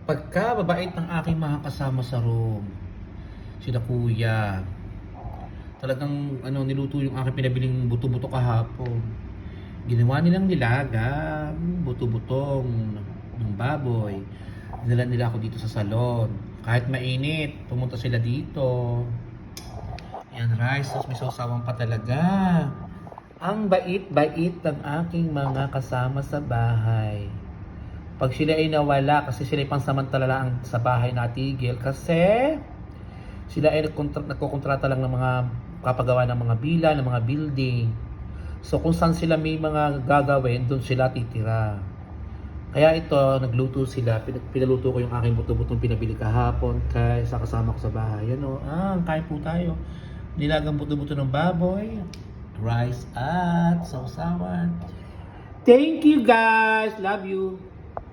Pagkababait ng aking mga kasama sa room, sila kuya, talagang niluto yung aking pinabiling buto-buto kahapon. Ginawa nilang nilaga, buto-butong ng baboy. Dinala nila ako dito sa salon. Kahit mainit, pumunta sila dito. Yan rice, tapos may sawsawan pa talaga. Ang bait-bait ng aking mga kasama sa bahay. Pag sila ay nawala, kasi sila ay pansamantala lang sa bahay natigil, kasi sila ay nagkokontrata lang ng mga kapagawa ng mga bila, ng mga building. So kung saan sila may mga gagawin, doon sila titira. Kaya ito, nagluto sila, pinaluto ko yung aking buto-butong pinabili kahapon kay sa kasama ko sa bahay. Kain po tayo. Nilagang buto-buto ng baboy, rice at sausawan. Thank you guys! Love you!